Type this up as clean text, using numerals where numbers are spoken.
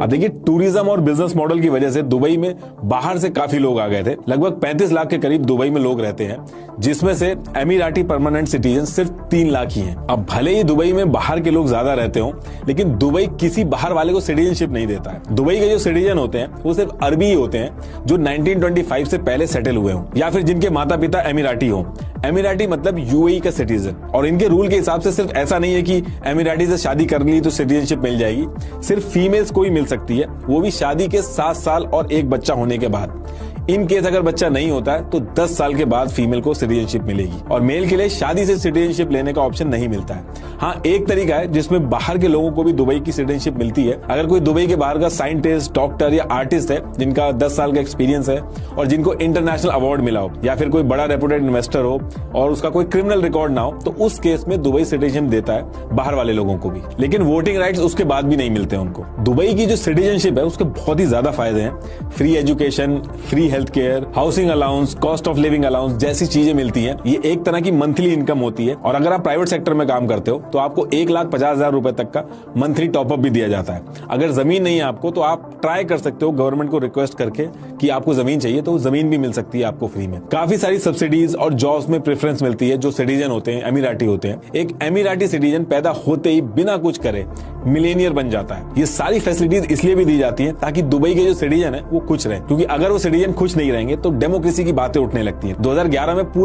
अब देखिए, टूरिज्म और बिजनेस मॉडल की वजह से दुबई में बाहर से काफी लोग आ गए थे। लगभग 35 लाख के करीब दुबई में लोग रहते हैं, जिसमें से एमिराटी परमानेंट सिटीजन सिर्फ 3 लाख ही हैं। अब भले ही दुबई में बाहर के लोग ज्यादा रहते हो, लेकिन दुबई किसी बाहर वाले को सिटीजनशिप नहीं देता है। दुबई के जो सिटीजन होते हैं वो सिर्फ अरबी ही होते हैं, जो 1925 से पहले सेटल हुए हों या फिर जिनके माता पिता एमिराटी हों। एमिराटी मतलब यूएई का सिटीजन। और इनके रूल के हिसाब से सिर्फ ऐसा नहीं है कि एमिराटी से शादी कर ली तो सिटीजनशिप मिल जाएगी। सिर्फ फीमेल्स को ही मिल सकती है, वो भी शादी के 7 साल और एक बच्चा होने के बाद। इन केस अगर बच्चा नहीं होता है तो 10 साल के बाद फीमेल को सिटीजनशिप मिलेगी। और मेल के लिए शादी से सिटीजनशिप लेने का ऑप्शन नहीं मिलता है। हाँ, एक तरीका है जिसमें बाहर के लोगों को भी दुबई की सिटीजनशिप मिलती है। अगर कोई दुबई के बाहर का साइंटिस्ट, डॉक्टर या आर्टिस्ट है जिनका 10 साल का एक्सपीरियंस है और जिनको इंटरनेशनल अवार्ड मिला हो, या फिर कोई बड़ा रेपुटेड इन्वेस्टर हो और उसका कोई क्रिमिनल रिकॉर्ड ना हो, तो उस केस में दुबई सिटीजनशिप देता है बाहर वाले लोगों को भी। लेकिन वोटिंग राइट्स उसके बाद भी नहीं मिलते उनको। दुबई की जो सिटीजनशिप है उसके बहुत ही ज्यादा फायदे हैं। Free education, free health care, housing allowance, cost of living allowance जैसी चीजें मिलती हैं। ये एक तरह की मंथली इनकम होती है। और अगर आप प्राइवेट सेक्टर में काम करते हो तो आपको 1,50,000 रुपए तक का मंथली टॉपअप भी दिया जाता है। अगर जमीन नहीं है आपको तो आप ट्राई कर सकते हो गवर्नमेंट को रिक्वेस्ट करके कि आपको जमीन चाहिए, तो जमीन भी मिल सकती है आपको फ्री में। काफी सारी सब्सिडीज और जॉब्स में प्रेफरेंस मिलती है जो सिटीजन होते हैं, एमिराटी होते हैं। एक एमिराटी सिटीजन पैदा होते ही बिना कुछ करे मिलेनियर बन जाता है। ये सारी फैसिलिटीज इसलिए भी दी जाती है ताकि दुबई के जो सिटीजन है वो खुश रहे, क्योंकि अगर वो सिटीजन खुश नहीं रहेंगे तो डेमोक्रेसी की बातें उठने लगती हैं। 2011 में